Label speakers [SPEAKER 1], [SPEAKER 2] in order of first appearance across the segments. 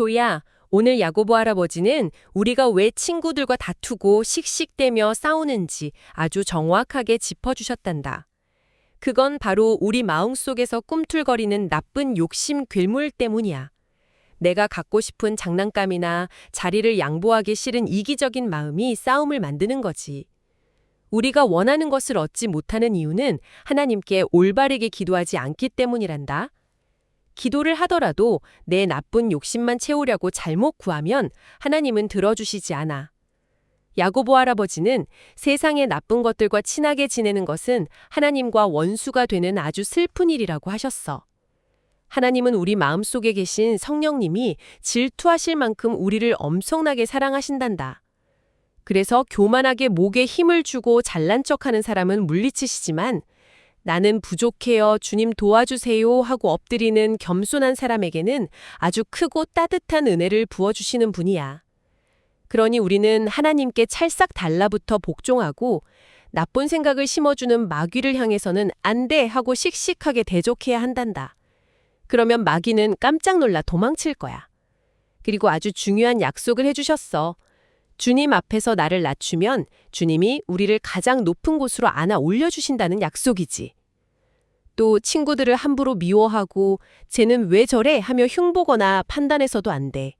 [SPEAKER 1] 조이야, 오늘 야고보 할아버지는 우리가 왜 친구들과 다투고 씩씩대며 싸우는지 아주 정확하게 짚어주셨단다. 그건 바로 우리 마음속에서 꿈틀거리는 나쁜 욕심 괴물 때문이야. 내가 갖고 싶은 장난감이나 자리를 양보하기 싫은 이기적인 마음이 싸움을 만드는 거지. 우리가 원하는 것을 얻지 못하는 이유는 하나님께 올바르게 기도하지 않기 때문이란다. 기도를 하더라도 내 나쁜 욕심만 채우려고 잘못 구하면 하나님은 들어주시지 않아. 야고보 할아버지는 세상의 나쁜 것들과 친하게 지내는 것은 하나님과 원수가 되는 아주 슬픈 일이라고 하셨어. 하나님은 우리 마음속에 계신 성령님이 질투하실 만큼 우리를 엄청나게 사랑하신단다. 그래서 교만하게 목에 힘을 주고 잘난 척하는 사람은 물리치시지만 나는 부족해요, 주님 도와주세요 하고 엎드리는 겸손한 사람에게는 아주 크고 따뜻한 은혜를 부어주시는 분이야. 그러니 우리는 하나님께 찰싹 달라붙어 복종하고 나쁜 생각을 심어주는 마귀를 향해서는 안 돼 하고 씩씩하게 대적해야 한단다. 그러면 마귀는 깜짝 놀라 도망칠 거야. 그리고 아주 중요한 약속을 해주셨어. 주님 앞에서 나를 낮추면 주님이 우리를 가장 높은 곳으로 안아 올려주신다는 약속이지. 또 친구들을 함부로 미워하고 쟤는 왜 저래 하며 흉보거나 판단해서도 안 돼.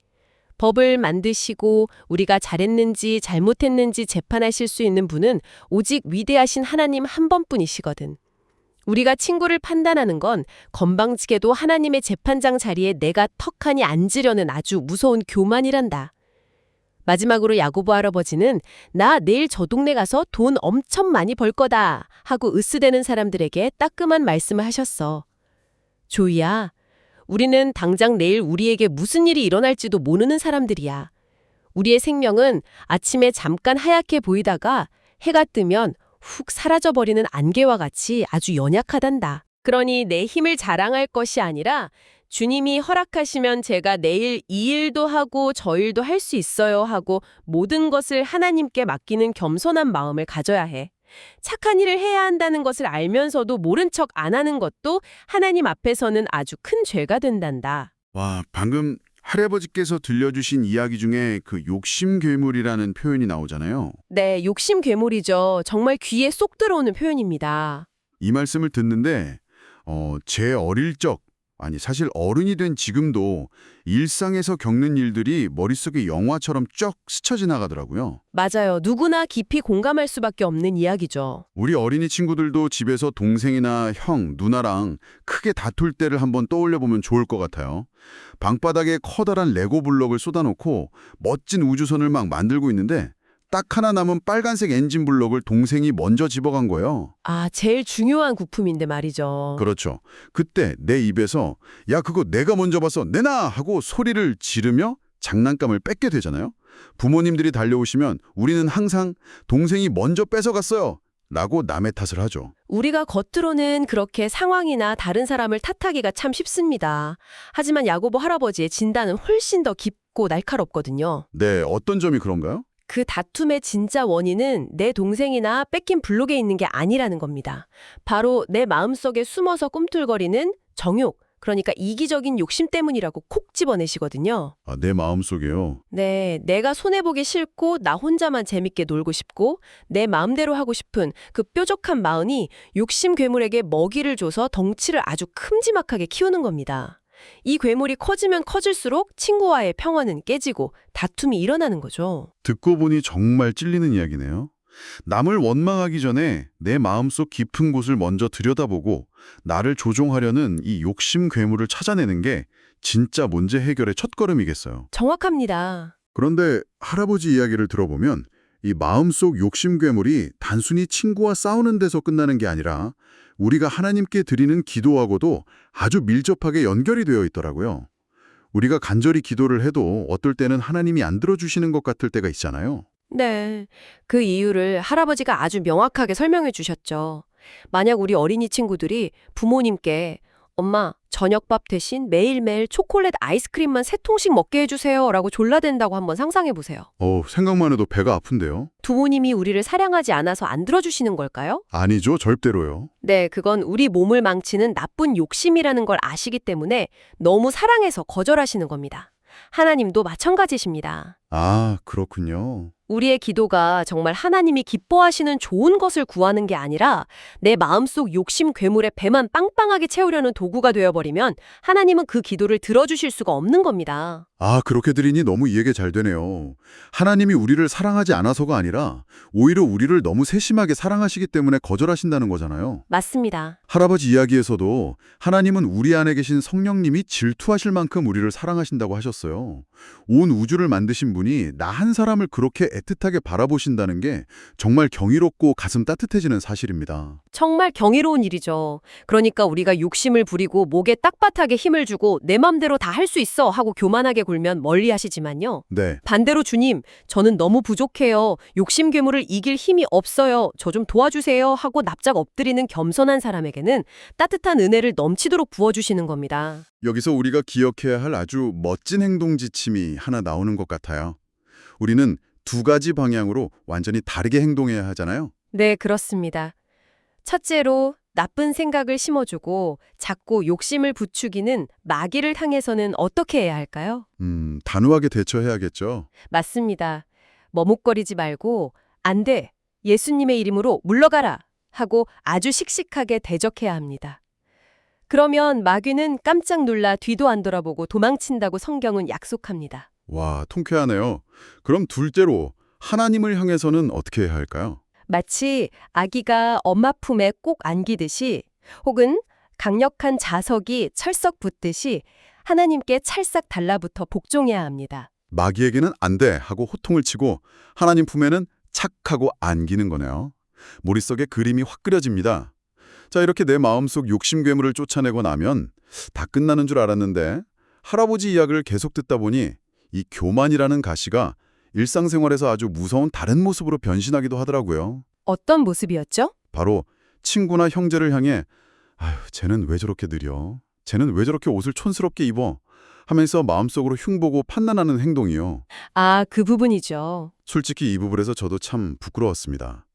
[SPEAKER 1] 법을 만드시고 우리가 잘했는지 잘못했는지 재판하실 수 있는 분은 오직 위대하신 하나님 한 번뿐이시거든. 우리가 친구를 판단하는 건 건방지게도 하나님의 재판장 자리에 내가 턱하니 앉으려는 아주 무서운 교만이란다. 마지막으로 야고보 할아버지는 나 내일 저 동네 가서 돈 엄청 많이 벌 거다 하고 으스대는 사람들에게 따끔한 말씀을 하셨어. 조이야, 우리는 당장 내일 우리에게 무슨 일이 일어날지도 모르는 사람들이야. 우리의 생명은 아침에 잠깐 하얗게 보이다가 해가 뜨면 훅 사라져버리는 안개와 같이 아주 연약하단다. 그러니 내 힘을 자랑할 것이 아니라 주님이 허락하시면 제가 내일 이 일도 하고 저 일도 할 수 있어요 하고 모든 것을 하나님께 맡기는 겸손한 마음을 가져야 해. 착한 일을 해야 한다는 것을 알면서도 모른 척 안 하는 것도 하나님 앞에서는 아주 큰 죄가 된단다.
[SPEAKER 2] 와, 방금 할아버지께서 들려주신 이야기 중에 그 욕심 괴물이라는 표현이 나오잖아요.
[SPEAKER 1] 네, 욕심 괴물이죠. 정말 귀에 쏙 들어오는 표현입니다.
[SPEAKER 2] 이 말씀을 듣는데 제 어릴 적, 아니 사실 어른이 된 지금도 일상에서 겪는 일들이 머릿속에 영화처럼 쭉 스쳐 지나가더라고요.
[SPEAKER 1] 맞아요. 누구나 깊이 공감할 수밖에 없는 이야기죠.
[SPEAKER 2] 우리 어린이 친구들도 집에서 동생이나 형, 누나랑 크게 다툴 때를 한번 떠올려 보면 좋을 것 같아요. 방바닥에 커다란 레고 블록을 쏟아놓고 멋진 우주선을 막 만들고 있는데 딱 하나 남은 빨간색 엔진 블록을 동생이 먼저 집어간 거예요.
[SPEAKER 1] 아, 제일 중요한 부품인데 말이죠.
[SPEAKER 2] 그렇죠. 그때 내 입에서 야 그거 내가 먼저 봤어 내놔 하고 소리를 지르며 장난감을 뺏게 되잖아요. 부모님들이 달려오시면 우리는 항상 동생이 먼저 뺏어갔어요 라고 남의 탓을 하죠.
[SPEAKER 1] 우리가 겉으로는 그렇게 상황이나 다른 사람을 탓하기가 참 쉽습니다. 하지만 야고보 할아버지의 진단은 훨씬 더 깊고 날카롭거든요.
[SPEAKER 2] 네, 어떤 점이 그런가요?
[SPEAKER 1] 그 다툼의 진짜 원인은 내 동생이나 뺏긴 블록에 있는 게 아니라는 겁니다. 바로 내 마음속에 숨어서 꿈틀거리는 정욕, 그러니까 이기적인 욕심 때문이라고 콕 집어내시거든요.
[SPEAKER 2] 아, 내 마음속에요.
[SPEAKER 1] 네, 내가 손해보기 싫고 나 혼자만 재밌게 놀고 싶고 내 마음대로 하고 싶은 그 뾰족한 마음이 욕심 괴물에게 먹이를 줘서 덩치를 아주 큼지막하게 키우는 겁니다. 이 괴물이 커지면 커질수록 친구와의 평화는 깨지고 다툼이 일어나는 거죠.
[SPEAKER 2] 듣고 보니 정말 찔리는 이야기네요. 남을 원망하기 전에 내 마음속 깊은 곳을 먼저 들여다보고 나를 조종하려는 이 욕심 괴물을 찾아내는 게 진짜 문제 해결의 첫걸음이겠어요.
[SPEAKER 1] 정확합니다.
[SPEAKER 2] 그런데 할아버지 이야기를 들어보면 이 마음속 욕심 괴물이 단순히 친구와 싸우는 데서 끝나는 게 아니라 우리가 하나님께 드리는 기도하고도 아주 밀접하게 연결이 되어 있더라고요. 우리가 간절히 기도를 해도 어떨 때는 하나님이 안 들어주시는 것 같을 때가 있잖아요.
[SPEAKER 1] 네, 그 이유를 할아버지가 아주 명확하게 설명해 주셨죠. 만약 우리 어린이 친구들이 부모님께 엄마, 저녁밥 대신 매일매일 초콜릿 아이스크림만 3통씩 먹게 해주세요 라고 졸라댄다고 한번 상상해 보세요.
[SPEAKER 2] 생각만 해도 배가 아픈데요?
[SPEAKER 1] 부모님이 우리를 사랑하지 않아서 안 들어주시는 걸까요?
[SPEAKER 2] 아니죠, 절대로요.
[SPEAKER 1] 네, 그건 우리 몸을 망치는 나쁜 욕심이라는 걸 아시기 때문에 너무 사랑해서 거절하시는 겁니다. 하나님도 마찬가지십니다.
[SPEAKER 2] 아, 그렇군요.
[SPEAKER 1] 우리의 기도가 정말 하나님이 기뻐하시는 좋은 것을 구하는 게 아니라 내 마음속 욕심 괴물의 배만 빵빵하게 채우려는 도구가 되어버리면 하나님은 그 기도를 들어주실 수가 없는 겁니다.
[SPEAKER 2] 아, 그렇게 들으니 너무 이해가 잘 되네요. 하나님이 우리를 사랑하지 않아서가 아니라 오히려 우리를 너무 세심하게 사랑하시기 때문에 거절하신다는 거잖아요.
[SPEAKER 1] 맞습니다.
[SPEAKER 2] 할아버지 이야기에서도 하나님은 우리 안에 계신 성령님이 질투하실 만큼 우리를 사랑하신다고 하셨어요. 온 우주를 만드신 분이 나 한 사람을 그렇게 애틋하게 바라보신다는 게 정말 경이롭고 가슴 따뜻해지는 사실입니다.
[SPEAKER 1] 정말 경이로운 일이죠. 그러니까 우리가 욕심을 부리고 목에 딱밭하게 힘을 주고 내 맘대로 다 할 수 있어 하고 교만하게 굴면 멀리 하시지만요.
[SPEAKER 2] 네.
[SPEAKER 1] 반대로 주님, 저는 너무 부족해요. 욕심 괴물을 이길 힘이 없어요. 저 좀 도와주세요 하고 납작 엎드리는 겸손한 사람에게는 따뜻한 은혜를 넘치도록 부어주시는 겁니다.
[SPEAKER 2] 여기서 우리가 기억해야 할 아주 멋진 행동 지침이 하나 나오는 것 같아요. 우리는 두 가지 방향으로 완전히 다르게 행동해야 하잖아요.
[SPEAKER 1] 네, 그렇습니다. 첫째로 나쁜 생각을 심어주고 자꾸 욕심을 부추기는 마귀를 향해서는 어떻게 해야 할까요?
[SPEAKER 2] 단호하게 대처해야겠죠.
[SPEAKER 1] 맞습니다. 머뭇거리지 말고 안 돼. 예수님의 이름으로 물러가라 하고 아주 씩씩하게 대적해야 합니다. 그러면 마귀는 깜짝 놀라 뒤도 안 돌아보고 도망친다고 성경은 약속합니다.
[SPEAKER 2] 와, 통쾌하네요. 그럼 둘째로 하나님을 향해서는 어떻게 해야 할까요?
[SPEAKER 1] 마치 아기가 엄마 품에 꼭 안기듯이 혹은 강력한 자석이 철썩 붙듯이 하나님께 찰싹 달라붙어 복종해야 합니다.
[SPEAKER 2] 마귀에게는 안 돼 하고 호통을 치고 하나님 품에는 착 하고 안기는 거네요. 머릿속에 그림이 확 그려집니다. 자, 이렇게 내 마음속 욕심 괴물을 쫓아내고 나면 다 끝나는 줄 알았는데 할아버지 이야기를 계속 듣다 보니 이 교만이라는 가시가 일상생활에서 아주 무서운 다른 모습으로 변신하기도 하더라고요.
[SPEAKER 1] 어떤 모습이었죠?
[SPEAKER 2] 바로 친구나 형제를 향해 아휴, 쟤는 왜 저렇게 느려? 쟤는 왜 저렇게 옷을 촌스럽게 입어? 하면서 마음속으로 흉보고 판단하는 행동이요.
[SPEAKER 1] 아, 그 부분이죠.
[SPEAKER 2] 솔직히 이 부분에서 저도 참 부끄러웠습니다.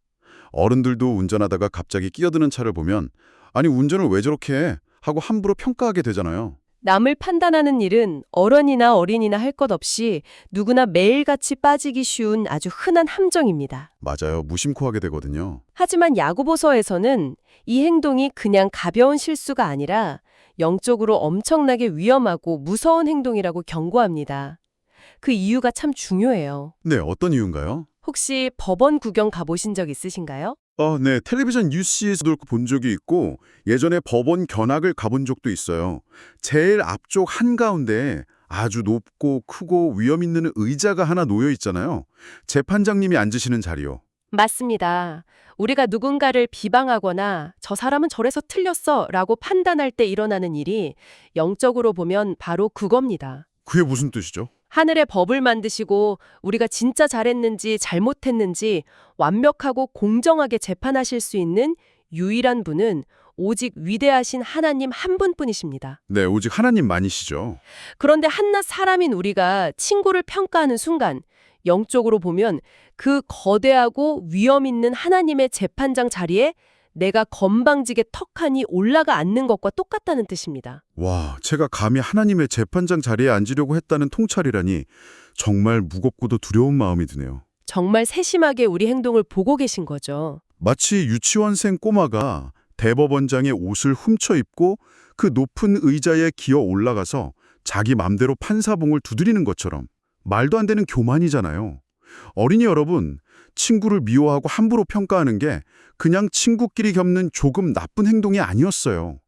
[SPEAKER 2] 어른들도 운전하다가 갑자기 끼어드는 차를 보면 아니 운전을 왜 저렇게 해? 하고 함부로 평가하게 되잖아요.
[SPEAKER 1] 남을 판단하는 일은 어른이나 어린이나 할 것 없이 누구나 매일같이 빠지기 쉬운 아주 흔한 함정입니다.
[SPEAKER 2] 맞아요. 무심코 하게 되거든요.
[SPEAKER 1] 하지만 야고보서에서는 이 행동이 그냥 가벼운 실수가 아니라 영적으로 엄청나게 위험하고 무서운 행동이라고 경고합니다. 그 이유가 참 중요해요.
[SPEAKER 2] 네, 어떤 이유인가요?
[SPEAKER 1] 혹시 법원 구경 가보신 적 있으신가요?
[SPEAKER 2] 네. 텔레비전 뉴스에서도 본 적이 있고 예전에 법원 견학을 가본 적도 있어요. 제일 앞쪽 한가운데에 아주 높고 크고 위험 있는 의자가 하나 놓여 있잖아요. 재판장님이 앉으시는 자리요.
[SPEAKER 1] 맞습니다. 우리가 누군가를 비방하거나 저 사람은 저래서 틀렸어 라고 판단할 때 일어나는 일이 영적으로 보면 바로 그겁니다.
[SPEAKER 2] 그게 무슨 뜻이죠?
[SPEAKER 1] 하늘의 법을 만드시고 우리가 진짜 잘했는지 잘못했는지 완벽하고 공정하게 재판하실 수 있는 유일한 분은 오직 위대하신 하나님 한 분뿐이십니다.
[SPEAKER 2] 네, 오직 하나님만이시죠.
[SPEAKER 1] 그런데 한낱 사람인 우리가 친구를 평가하는 순간 영적으로 보면 그 거대하고 위험 있는 하나님의 재판장 자리에 내가 건방지게 턱하니 올라가 앉는 것과 똑같다는 뜻입니다.
[SPEAKER 2] 와, 제가 감히 하나님의 재판장 자리에 앉으려고 했다는 통찰이라니 정말 무겁고도 두려운 마음이 드네요.
[SPEAKER 1] 정말 세심하게 우리 행동을 보고 계신 거죠.
[SPEAKER 2] 마치 유치원생 꼬마가 대법원장의 옷을 훔쳐 입고 그 높은 의자에 기어 올라가서 자기 맘대로 판사봉을 두드리는 것처럼 말도 안 되는 교만이잖아요. 어린이 여러분, 친구를 미워하고 함부로 평가하는 게 그냥 친구끼리 겪는 조금 나쁜 행동이 아니었어요.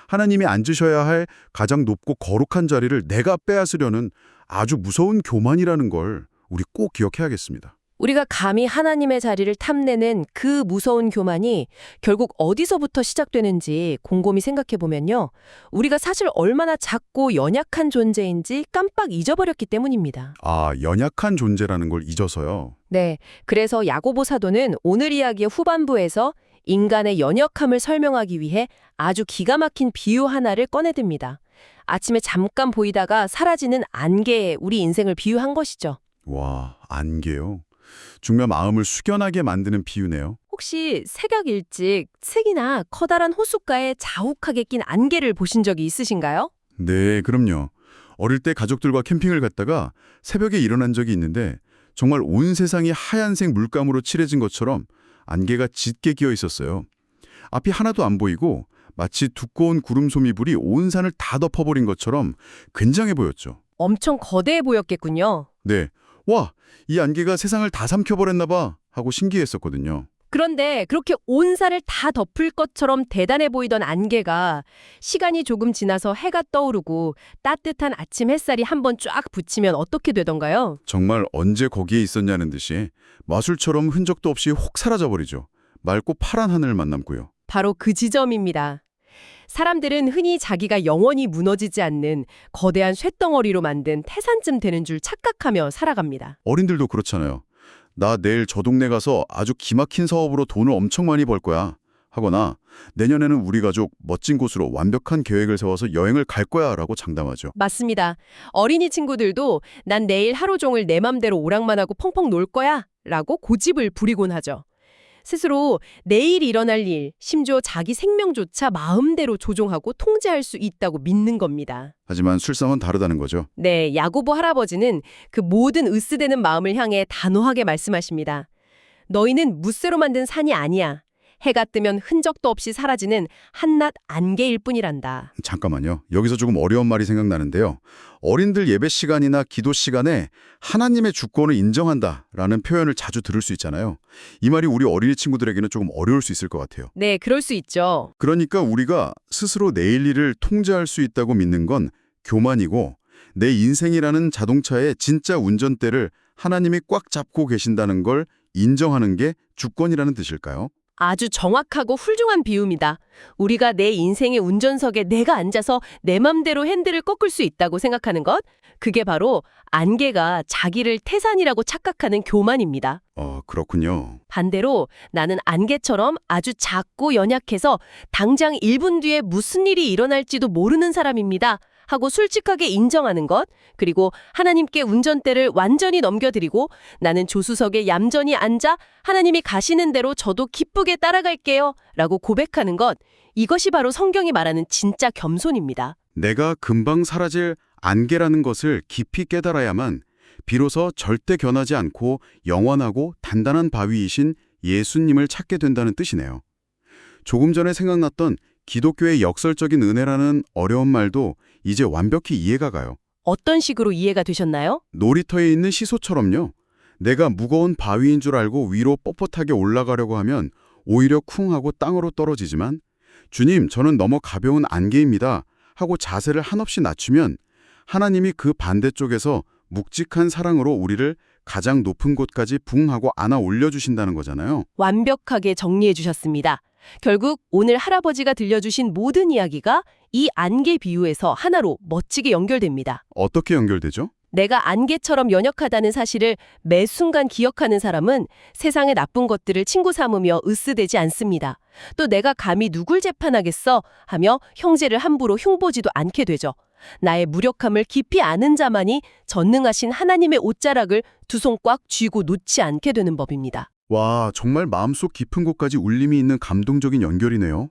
[SPEAKER 2] 하나님이 앉으셔야 할 가장 높고 거룩한 자리를 내가 빼앗으려는 아주 무서운 교만이라는 걸 우리 꼭 기억해야겠습니다.
[SPEAKER 1] 우리가 감히 하나님의 자리를 탐내는 그 무서운 교만이 결국 어디서부터 시작되는지 곰곰이 생각해보면요. 우리가 사실 얼마나 작고 연약한 존재인지 깜빡 잊어버렸기 때문입니다.
[SPEAKER 2] 아, 연약한 존재라는 걸 잊어서요.
[SPEAKER 1] 네, 그래서 야고보 사도는 오늘 이야기의 후반부에서 인간의 연약함을 설명하기 위해 아주 기가 막힌 비유 하나를 꺼내듭니다. 아침에 잠깐 보이다가 사라지는 안개에 우리 인생을 비유한 것이죠.
[SPEAKER 2] 와, 안개요. 정말 마음을 숙연하게 만드는 비유네요.
[SPEAKER 1] 혹시 새벽 일찍 색이나 커다란 호숫가에 자욱하게 낀 안개를 보신 적이 있으신가요?
[SPEAKER 2] 네, 그럼요. 어릴 때 가족들과 캠핑을 갔다가 새벽에 일어난 적이 있는데 정말 온 세상이 하얀색 물감으로 칠해진 것처럼 안개가 짙게 끼어 있었어요. 앞이 하나도 안 보이고 마치 두꺼운 구름 소미불이 온 산을 다 덮어버린 것처럼 굉장해 보였죠.
[SPEAKER 1] 엄청 거대해 보였겠군요.
[SPEAKER 2] 네. 와, 이 안개가 세상을 다 삼켜버렸나 봐 하고 신기했었거든요.
[SPEAKER 1] 그런데 그렇게 온 산을 다 덮을 것처럼 대단해 보이던 안개가 시간이 조금 지나서 해가 떠오르고 따뜻한 아침 햇살이 한번 쫙 붙이면 어떻게 되던가요?
[SPEAKER 2] 정말 언제 거기에 있었냐는 듯이 마술처럼 흔적도 없이 혹 사라져버리죠. 맑고 파란 하늘만 남고요.
[SPEAKER 1] 바로 그 지점입니다. 사람들은 흔히 자기가 영원히 무너지지 않는 거대한 쇳덩어리로 만든 태산쯤 되는 줄 착각하며 살아갑니다.
[SPEAKER 2] 어린들도 그렇잖아요. 나 내일 저 동네 가서 아주 기막힌 사업으로 돈을 엄청 많이 벌 거야 하거나 내년에는 우리 가족 멋진 곳으로 완벽한 계획을 세워서 여행을 갈 거야 라고 장담하죠.
[SPEAKER 1] 맞습니다. 어린이 친구들도 난 내일 하루 종일 내 맘대로 오락만 하고 펑펑 놀 거야 라고 고집을 부리곤 하죠. 스스로 내일 일어날 일, 심지어 자기 생명조차 마음대로 조종하고 통제할 수 있다고 믿는 겁니다.
[SPEAKER 2] 하지만 술상은 다르다는 거죠.
[SPEAKER 1] 네, 야고보 할아버지는 그 모든 으스대는 마음을 향해 단호하게 말씀하십니다. 너희는 무쇠로 만든 산이 아니야. 해가 뜨면 흔적도 없이 사라지는 한낱 안개일 뿐이란다.
[SPEAKER 2] 잠깐만요. 여기서 조금 어려운 말이 생각나는데요. 어린들 예배 시간이나 기도 시간에 하나님의 주권을 인정한다라는 표현을 자주 들을 수 있잖아요. 이 말이 우리 어린이 친구들에게는 조금 어려울 수 있을 것 같아요.
[SPEAKER 1] 네, 그럴 수 있죠.
[SPEAKER 2] 그러니까 우리가 스스로 내일 일을 통제할 수 있다고 믿는 건 교만이고 내 인생이라는 자동차의 진짜 운전대를 하나님이 꽉 잡고 계신다는 걸 인정하는 게 주권이라는 뜻일까요?
[SPEAKER 1] 아주 정확하고 훌륭한 비유입니다. 우리가 내 인생의 운전석에 내가 앉아서 내 맘대로 핸들을 꺾을 수 있다고 생각하는 것, 그게 바로 안개가 자기를 태산이라고 착각하는 교만입니다.
[SPEAKER 2] 그렇군요.
[SPEAKER 1] 반대로 나는 안개처럼 아주 작고 연약해서 당장 1분 뒤에 무슨 일이 일어날지도 모르는 사람입니다. 하고 솔직하게 인정하는 것, 그리고 하나님께 운전대를 완전히 넘겨드리고 나는 조수석에 얌전히 앉아 하나님이 가시는 대로 저도 기쁘게 따라갈게요. 라고 고백하는 것, 이것이 바로 성경이 말하는 진짜 겸손입니다.
[SPEAKER 2] 내가 금방 사라질 안개라는 것을 깊이 깨달아야만 비로소 절대 변하지 않고 영원하고 단단한 바위이신 예수님을 찾게 된다는 뜻이네요. 조금 전에 생각났던 기독교의 역설적인 은혜라는 어려운 말도 이제 완벽히 이해가 가요.
[SPEAKER 1] 어떤 식으로 이해가 되셨나요?
[SPEAKER 2] 놀이터에 있는 시소처럼요. 내가 무거운 바위인 줄 알고 위로 뻣뻣하게 올라가려고 하면 오히려 쿵 하고 땅으로 떨어지지만 주님, 저는 너무 가벼운 안개입니다 하고 자세를 한없이 낮추면 하나님이 그 반대쪽에서 묵직한 사랑으로 우리를 가장 높은 곳까지 붕 하고 안아 올려주신다는 거잖아요.
[SPEAKER 1] 완벽하게 정리해 주셨습니다. 결국 오늘 할아버지가 들려주신 모든 이야기가 이 안개 비유에서 하나로 멋지게 연결됩니다.
[SPEAKER 2] 어떻게 연결되죠?
[SPEAKER 1] 내가 안개처럼 연약하다는 사실을 매 순간 기억하는 사람은 세상의 나쁜 것들을 친구 삼으며 으스대지 않습니다. 또 내가 감히 누굴 재판하겠어 하며 형제를 함부로 흉보지도 않게 되죠. 나의 무력함을 깊이 아는 자만이 전능하신 하나님의 옷자락을 두 손 꽉 쥐고 놓지 않게 되는 법입니다.
[SPEAKER 2] 와, 정말 마음속 깊은 곳까지 울림이 있는 감동적인 연결이네요.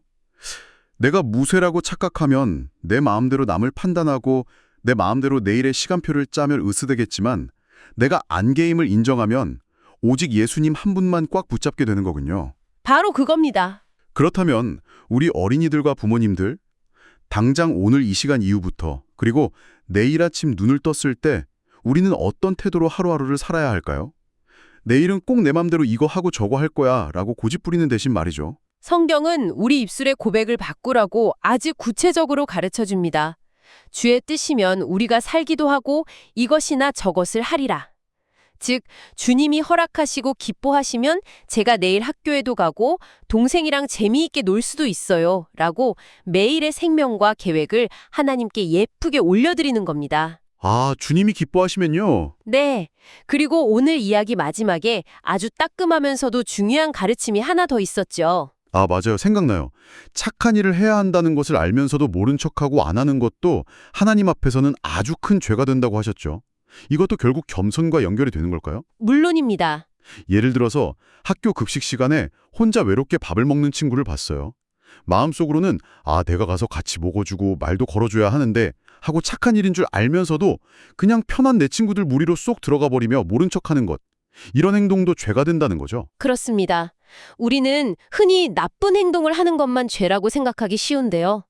[SPEAKER 2] 내가 무쇠라고 착각하면 내 마음대로 남을 판단하고 내 마음대로 내일의 시간표를 짜면 으스대겠지만 내가 안개임을 인정하면 오직 예수님 한 분만 꽉 붙잡게 되는 거군요.
[SPEAKER 1] 바로 그겁니다.
[SPEAKER 2] 그렇다면 우리 어린이들과 부모님들, 당장 오늘 이 시간 이후부터 그리고 내일 아침 눈을 떴을 때 우리는 어떤 태도로 하루하루를 살아야 할까요? 내일은 꼭 내 맘대로 이거 하고 저거 할 거야 라고 고집부리는 대신 말이죠.
[SPEAKER 1] 성경은 우리 입술의 고백을 바꾸라고 아주 구체적으로 가르쳐줍니다. 주의 뜻이면 우리가 살기도 하고 이것이나 저것을 하리라. 즉 주님이 허락하시고 기뻐하시면 제가 내일 학교에도 가고 동생이랑 재미있게 놀 수도 있어요 라고 매일의 생명과 계획을 하나님께 예쁘게 올려드리는 겁니다.
[SPEAKER 2] 아, 주님이 기뻐하시면요.
[SPEAKER 1] 네. 그리고 오늘 이야기 마지막에 아주 따끔하면서도 중요한 가르침이 하나 더 있었죠.
[SPEAKER 2] 아, 맞아요. 생각나요. 착한 일을 해야 한다는 것을 알면서도 모른 척하고 안 하는 것도 하나님 앞에서는 아주 큰 죄가 된다고 하셨죠. 이것도 결국 겸손과 연결이 되는 걸까요?
[SPEAKER 1] 물론입니다.
[SPEAKER 2] 예를 들어서 학교 급식 시간에 혼자 외롭게 밥을 먹는 친구를 봤어요. 마음속으로는 아, 내가 가서 같이 먹어주고 말도 걸어줘야 하는데 하고 착한 일인 줄 알면서도 그냥 편한 내 친구들 무리로 쏙 들어가 버리며 모른 척하는 것. 이런 행동도 죄가 된다는 거죠.
[SPEAKER 3] 그렇습니다. 우리는 흔히 나쁜 행동을 하는 것만 죄라고 생각하기 쉬운데요.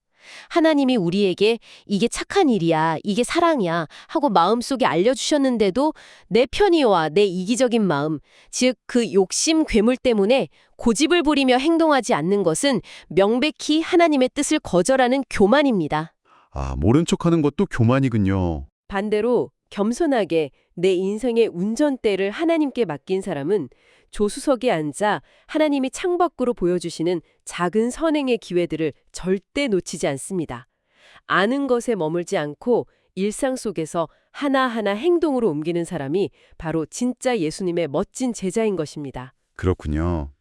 [SPEAKER 3] 하나님이 우리에게 이게 착한 일이야, 이게 사랑이야 하고 마음속에 알려주셨는데도 내 편의와 내 이기적인 마음, 즉 그 욕심 괴물 때문에 고집을 부리며 행동하지 않는 것은 명백히 하나님의 뜻을 거절하는 교만입니다.
[SPEAKER 2] 아, 모른 척하는 것도 교만이군요.
[SPEAKER 1] 반대로 겸손하게 내 인생의 운전대를 하나님께 맡긴 사람은 조수석에 앉아 하나님이 창밖으로 보여주시는 작은 선행의 기회들을 절대 놓치지 않습니다. 아는 것에 머물지 않고 일상 속에서 하나하나 행동으로 옮기는 사람이 바로 진짜 예수님의 멋진 제자인 것입니다.
[SPEAKER 2] 그렇군요.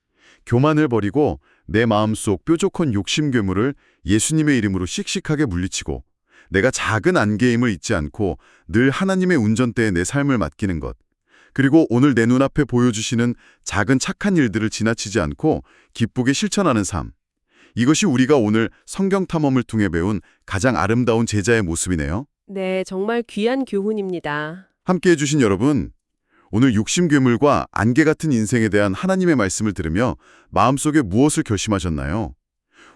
[SPEAKER 2] 교만을 버리고 내 마음속 뾰족한 욕심 괴물을 예수님의 이름으로 씩씩하게 물리치고 내가 작은 안개임을 잊지 않고 늘 하나님의 운전대에 내 삶을 맡기는 것. 그리고 오늘 내 눈앞에 보여주시는 작은 착한 일들을 지나치지 않고 기쁘게 실천하는 삶. 이것이 우리가 오늘 성경 탐험을 통해 배운 가장 아름다운 제자의 모습이네요.
[SPEAKER 1] 네, 정말 귀한 교훈입니다.
[SPEAKER 2] 함께해 주신 여러분, 오늘 욕심 괴물과 안개 같은 인생에 대한 하나님의 말씀을 들으며 마음속에 무엇을 결심하셨나요?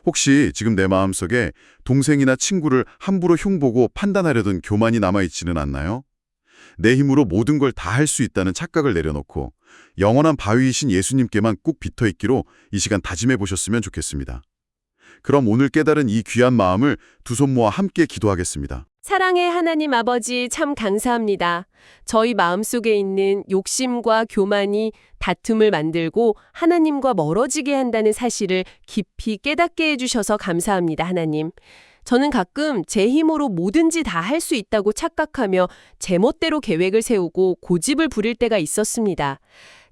[SPEAKER 2] 혹시 지금 내 마음속에 동생이나 친구를 함부로 흉보고 판단하려던 교만이 남아있지는 않나요? 내 힘으로 모든 걸 다 할 수 있다는 착각을 내려놓고 영원한 바위이신 예수님께만 꼭 붙어있기로 이 시간 다짐해 보셨으면 좋겠습니다. 그럼 오늘 깨달은 이 귀한 마음을 두 손 모아 함께 기도하겠습니다.
[SPEAKER 1] 사랑의 하나님 아버지 참 감사합니다. 저희 마음속에 있는 욕심과 교만이 다툼을 만들고 하나님과 멀어지게 한다는 사실을 깊이 깨닫게 해주셔서 감사합니다, 하나님. 저는 가끔 제 힘으로 뭐든지 다 할 수 있다고 착각하며 제멋대로 계획을 세우고 고집을 부릴 때가 있었습니다.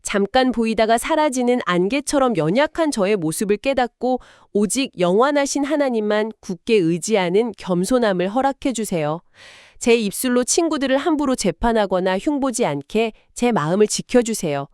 [SPEAKER 1] 잠깐 보이다가 사라지는 안개처럼 연약한 저의 모습을 깨닫고 오직 영원하신 하나님만 굳게 의지하는 겸손함을 허락해 주세요. 제 입술로 친구들을 함부로 재판하거나 흉보지 않게 제 마음을 지켜주세요.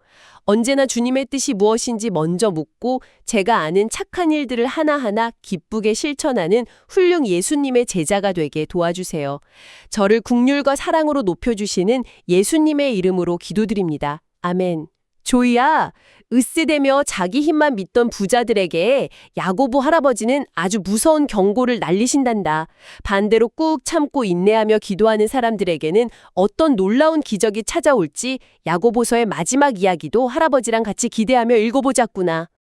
[SPEAKER 1] 언제나 주님의 뜻이 무엇인지 먼저 묻고 제가 아는 착한 일들을 하나하나 기쁘게 실천하는 훌륭 예수님의 제자가 되게 도와주세요. 저를 긍휼과 사랑으로 높여주시는 예수님의 이름으로 기도드립니다. 아멘. 조이야, 으쓰대며 자기 힘만 믿던 부자들에게 야고보 할아버지는 아주 무서운 경고를 날리신단다. 반대로 꾹 참고 인내하며 기도하는 사람들에게는 어떤 놀라운 기적이 찾아올지 야고보서의 마지막 이야기도 할아버지랑 같이 기대하며 읽어보자꾸나.